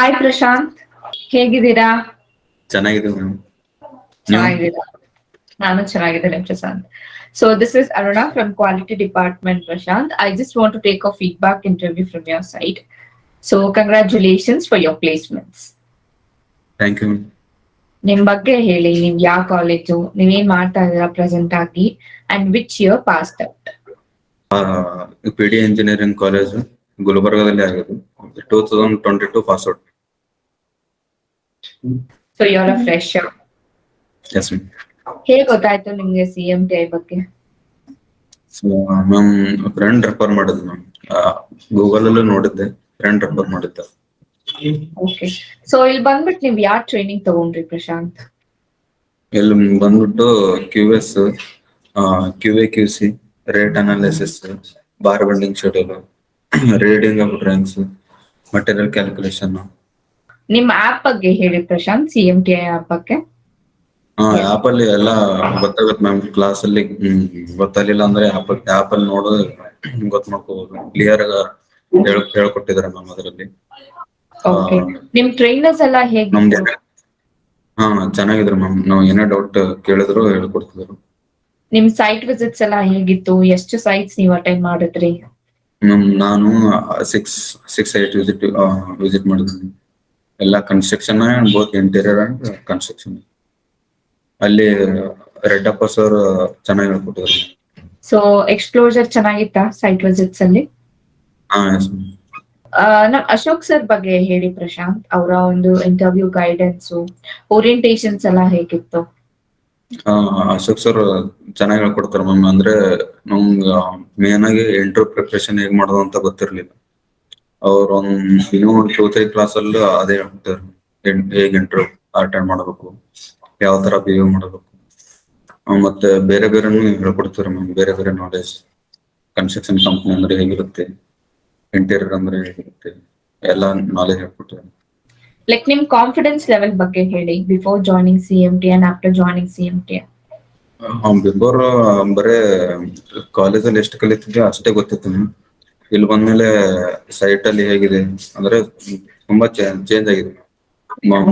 Hi Prashant, ಹೇಗಿದ್ದೀರಾ? ಚೆನ್ನಾಗಿದೆ ma'am. ಚೆನ್ನಾಗಿದ್ದೀರಾ? ನಾನು ಚೆನ್ನಾಗಿದ್ದೇನೆ Prashant. So this is Aruna from Quality Department, Prashanth. I just want to take a feedback interview from your side. So congratulations for your placements. Thank you. ನಿಮ್ ಬಗ್ಗೆ ಹೇಳಿ, ನೀವ್ ಯಾವ ಕಾಲೇಜು, ನೀವೇನ್ ಮಾಡ್ತಾ ಇದ್ದೀರಾ ಪ್ರೆಸೆಂಟ್ ಆಗಿ, and which year passed out? PD engineering college ಗುಲ್ಬರ್ಗದಲ್ಲಿ ಆಗೋದು. 2022 pass out. So you're a fresher. Yes ma'am. ಹೇಗೆ ಗೊತ್ತಾಯ್ತು ನಿಮ್ಗೆ CMTI ಬಗ್ಗೆ? ಸೊ ಮ್ಯಾಮ್ ಫ್ರೆಂಡ್ ರೆಫರ್ ಮಾಡಿದ್ದು ಮ್ಯಾಮ್. ಗೂಗಲ್ ಅಲ್ಲೂ ನೋಡಿದ್ದೆ, ಫ್ರೆಂಡ್ ರೆಫರ್ ಮಾಡಿದ್ದ. ಓಕೆ. ಸೊ ಇಲ್ಲಿ ಬಂದ್ಬಿಟ್ಟು ನೀವ್ ಯಾವ ಟ್ರೈನಿಂಗ್ ತಗೊಂಡ್ರಿ ಪ್ರಶಾಂತ್? ಇಲ್ಲಿ ಬಂದ್ಬಿಟ್ಟು QS, QA/QC, rate analysis, bar bending schedule, reading of drawings, material calculation. ನಿಮ್ ಆಪ್ ಬಗ್ಗೆ ಹೇಳಿ ಪ್ರಶಾಂತ್, CMTI ಆಪ್ ಬಗ್ಗೆ. ಆಪ್ ಅಲ್ಲಿ ಎಲ್ಲ ಗೊತ್ತಾಗತ್ತೆ ಮ್ಯಾಮ್. ಕ್ಲಾಸ್ ಅಲ್ಲಿ ಗೊತ್ತಾಗ್ಲಿಲ್ಲ ಅಂದ್ರೆ ಆಪ್ ಅಲ್ಲಿ ನೋಡೋದು ಗೊತ್ತ ಮಾಡ್ಕೋಬಹುದು. ಕ್ಲಿಯರ್ ಆಗ ಹೇಳ್ಕೊಟ್ಟಿದ್ದಾರೆ ಮ್ಯಾಮ್ ಅದರಲ್ಲಿ. ಓಕೆ. ನಿಮ್ ಟ್ರೈನರ್ಸ್ ಎಲ್ಲ ನಮ್ಗೆ ಹೇಗಿದ್ರು? ಚೆನ್ನಾಗಿದ್ರು ಮ್ಯಾಮ್. ನಾವು ಏನೇ ಡೌಟ್ ಕೇಳಿದ್ರು ಹೇಳ್ಕೊಡ್ತಿದ್ರು. ನಿಮ್ ಸೈಟ್ ವಿಸಿಟ್ಸ್ ಎಲ್ಲ ಹೇಗಿತ್ತು? ಎಷ್ಟು ಸೈಟ್ಸ್ ನೀವು ಅಟೆಂಡ್ ಮಾಡಿದ್ರಿ? ನಾನು 6 ಸೈಟ್ ವಿಸಿಟ್ ಮಾಡಿದ್ದೀನಿ. ಎಲ್ಲ construction, both interior and construction. ಅಲ್ಲಿ ರೆಡ್ಡಪ್ಪ ಸರ್ ಚೆನ್ನಾಗಿ ಹೇಳ್ಕೊಟ್ಟಿದ್ರು. ಸೊ ಎಕ್ಸ್ಪ್ಲೋಜರ್ ಚೆನ್ನಾಗಿತ್ತಾ ಸೈಟ್ ವಿಸಿಟ್ಸ್ ಅಲ್ಲಿ? Yes ma'am. ನಮ್ ಅಶೋಕ್ ಸರ್ ಬಗ್ಗೆ ಹೇಳಿ ಪ್ರಶಾಂತ್. ಅವರ ಒಂದು ಇಂಟರ್ವ್ಯೂ ಗೈಡೆನ್ಸ್, ಓರಿಯಂಟೇಶನ್ಸ್ ಎಲ್ಲ ಹೇಗಿತ್ತು? ಅಶೋಕ್ ಸರ್ ಚೆನ್ನಾಗಿ ಹೇಳ್ಕೊಡ್ತಾರೆ ಮ್ಯಾಮ್. ಅಂದ್ರೆ ನಮ್ಗ ಮೇನ್ ಆಗಿ ಇಂಟರ್ವ್ಯೂ ಪ್ರಿಪರೇಷನ್ ಹೇಗ್ ಮಾಡೋದು ಅಂತ ಗೊತ್ತಿರ್ಲಿಲ್ಲ. ಅವ್ರ ಇನ್ನೂ 2-3 ಕ್ಲಾಸ್ ಅಲ್ಲೂ ಅದೇ ಹೇಳ್ತಾರೆ. ಹೇಗ್ ಇಂಟರ್ವ್ಯೂ ಅಟೆಂಡ್ ಮಾಡಬೇಕು, ಯಾವ ತರ ಬಿಹೇವ್ ಮಾಡಬೇಕು, ಮತ್ತೆ ಬೇರೆ ಬೇರೆನೂ ಹೇಳ್ಕೊಡ್ತಾರೆ ಮ್ಯಾಮ್. ಬೇರೆ ಬೇರೆ ನಾಲೆಜ್, ಕನ್ಸ್ಟ್ರಕ್ಷನ್ ಕಂಪ್ನಿ ಅಂದ್ರೆ ಹೇಗಿರುತ್ತೆ, ಇಂಟೀರಿಯರ್ ಅಂದ್ರೆ ಹೇಗಿರುತ್ತೆ, ಎಲ್ಲ ನಾಲೆಜ್ ಹೇಳ್ಕೊಡ್ತಾರೆ. ಲೈಕ್ ನಿಮ್ ಕಾನ್ಫಿಡೆನ್ಸ್ ಲೆವೆಲ್ ಬಗ್ಗೆ ಹೇಳಿ, before joining CMTI and after joining CMTI. Before ಬರೇ ಕಾಲೇಜಲ್ಲಿ ಎಷ್ಟು ಕಲಿತಿದ್ದೆ ಅಷ್ಟೇ ಗೊತ್ತಿತ್ತು ಮ್ಯಾಮ್. ಇಲ್ಲಿ ಬಂದ್ಮೇಲೆ ಸೈಟ್ ಅಲ್ಲಿ ಹೇಗಿದೆ ಅಂದ್ರೆ ತುಂಬಾ ಚೇಂಜ್ ಆಗಿದೆ.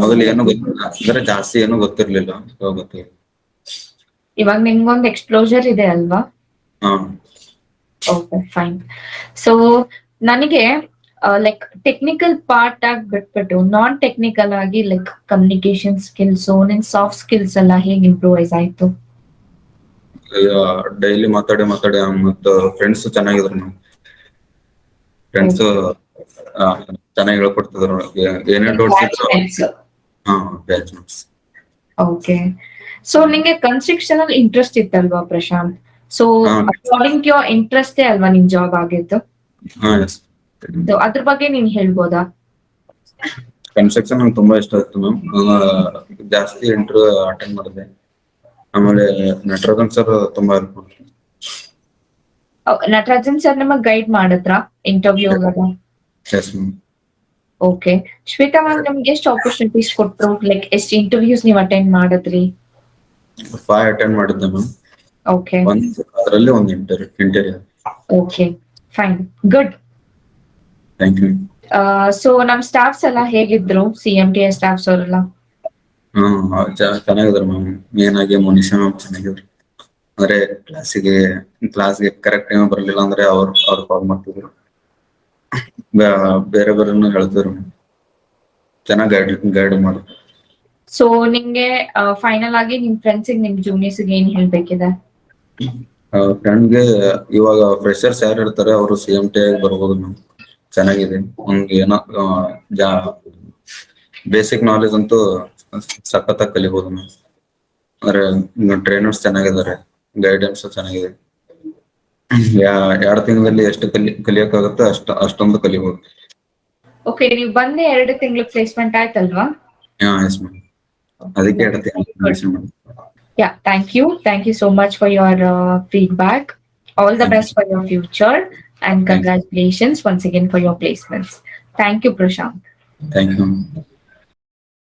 ಮೊದಲು ಏನು ಗೊತ್ತಿಲ್ಲ, ಅಂದ್ರೆ ಜಾಸ್ತಿ ಏನು ಗೊತ್ತಿರ್ಲಿಲ್ಲ, ಗೊತ್ತಿಲ್ಲ. ಇವಾಗ ನಿಮ್ಗೊಂದು ಎಕ್ಸ್ಪ್ಲೋಜರ್ ಇದೆ ಅಲ್ವಾ? Okay, fine. ಸೊ ನನಗೆ ಲೈಕ್ ಟೆಕ್ನಿಕಲ್ ಪಾರ್ಟ್ ಆಗಿ ಬಿಟ್ಬಿಟ್ಟು ನಾನ್ ಟೆಕ್ನಿಕಲ್ ಆಗಿ ಲೈಕ್ ಕಮ್ಯುನಿಕೇಶನ್ ಸ್ಕಿಲ್ಸ್, ನಿನ್ ಸಾಫ್ಟ್ ಸ್ಕಿಲ್ಸ್ ಎಲ್ಲ ಹೇಗೆ ಇಂಪ್ರೂವೈಸ್ ಆಯ್ತು? ಡೈಲಿ ಮಾತಾಡಿ ಮತ್ತು ಫ್ರೆಂಡ್ಸ್ ಚೆನ್ನಾಗಿದ್ರು ಮ್ಯಾಮ್. ಫ್ರೆಂಡ್ಸ್ ಚೆನ್ನಾಗಿ ಹೇಳ್ಕೊಡ್ತಿದ್ರು. ಏನೇ ಡೌಟ್ಸ್ ಇದ್ರು ಬ್ಯಾಚ್ಮೆಂಟ್ಸ್. ಓಕೆ. ಸೊ ನಿಂಗೆ ಕನ್ಸ್ಟ್ರಕ್ಷನ್ ಅಲ್ಲಿ ಇಂಟ್ರೆಸ್ಟ್ ಇತ್ತಲ್ವಾ Prashanth? So according to your ಇಂಟ್ರೆಸ್ಟೇ ಅಲ್ವಾ ನಿನ್ ಜಾಬ್ ಆಗಿತ್ತು? ಅದ್ರ ಬಗ್ಗೆ ನೀನ್ ಹೇಳ್ಬೋದಾ? ಕನ್ಸ್ಟ್ರಕ್ಷನ್ ನಂಗೆ ತುಂಬಾ ಇಷ್ಟ ಆಯ್ತು ಮ್ಯಾಮ್. ಜಾಸ್ತಿ ಇಂಟರ್ವ್ಯೂ ಅಟೆಂಡ್ ಮಾಡಿದೆ. ಆಮೇಲೆ ನಟರಾಜನ್ ಸರ್ ತುಂಬಾ ಹೆಲ್ಪ್ ಮಾಡಿದ್ರು. ನಟರಾಜನ್ ಸರ್ ನಿಮಗ್ ಗೈಡ್ ಮಾಡಿದ್ರ interview? Yes ma'am. Okay. Shweta ma'am ನಿಮ್ಗೆ ಎಷ್ಟು ಆಪರ್ಚುನಿಟೀಸ್ ಕೊಟ್ರು? ಲೈಕ್ ಎಷ್ಟು ಇಂಟರ್ವ್ಯೂಸ್ ನೀವು ಅಟೆಂಡ್ ಮಾಡಿದ್ರಿ? 5 ಅಟೆಂಡ್ ಮಾಡಿದ್ದೆ ಮ್ಯಾಮ್. ಓಕೆ. ಅದರಲ್ಲಿ ಒಂದು interview. Okay, fine, good. Thank you. So ನಮ್ ಸ್ಟಾಫ್ಸ್ ಎಲ್ಲ ಹೇಗಿದ್ರು? CMTI ಸ್ಟಾಫ್ಸ್ ಅವರೆಲ್ಲ ಚೆನ್ನಾಗಿದ್ರು ಮ್ಯಾಮ್. ಮೇನ್ ಆಗಿ ಮನುಷ್ಯ ಮ್ಯಾಮ್ ಚೆನ್ನಾಗಿದ್ರು. ಅಂದ್ರೆ ಕ್ಲಾಸ್ಗೆ ಕರೆಕ್ಟ್ ಟೈಮ್ ಬರಲಿಲ್ಲ ಅಂದ್ರೆ ಅವ್ರು ಕಾಲ್ ಮಾಡ್ತಿದ್ರು. ಬೇರೆ ಬೇರೆ ಹೇಳ್ತಿದ್ರು. ಚೆನ್ನಾಗಿ ಗೈಡ್ ಮಾಡಿದ್ರು. ಸೊ ನಿಮ್ಗೆ ಫೈನಲ್ ಆಗಿ ನಿಮ್ ಫ್ರೆಂಡ್ಸಿಗೆ, ನಿಮ್ ಜೂನಿಯರ್ಸ್ ಏನ್ ಹೇಳ್ಬೇಕಿದೆ? ಫ್ರೆಂಡ್ಗೆ ಇವಾಗ ಫ್ರೆಶರ್ಸ್ ಯಾರು ಇರ್ತಾರೆ ಅವರು CMTI ಬರ್ಬೋದು ಮ್ಯಾಮ್. ಚೆನ್ನಾಗಿದೆ. ಏನೋ ಬೇಸಿಕ್ ನಾಲೆಜ್ ಅಂತೂ ಸಖತ್ತಾಗಿ ಕಲಿಬಹುದು ಮ್ಯಾಮ್. ಅಂದ್ರೆ ಟ್ರೈನರ್ಸ್ ಚೆನ್ನಾಗಿದ್ದಾರೆ, ಗೈಡೆನ್ಸ್ ಚೆನ್ನಾಗಿದೆ. 2 ತಿಂಗಳಲ್ಲಿ ಎಷ್ಟು ಕಲಿಯಕ್ಕಾಗುತ್ತೆ ಅಷ್ಟೊಂದು ಕಲಿಬಹುದು. ಓಕೆ, ನೀವು ಬಂದೆ 2 ತಿಂಗಳು ಪ್ಲೇಸ್ಮೆಂಟ್ ಆಯ್ತಲ್ವಾ? Yes ma'am. ಅದಕ್ಕೆ 2 ತಿಂಗಳು. Yeah, thank you. Thank you so much for your feedback. All the best for your future and congratulations once again for your placements. Thank you, Prashanth. Thank you.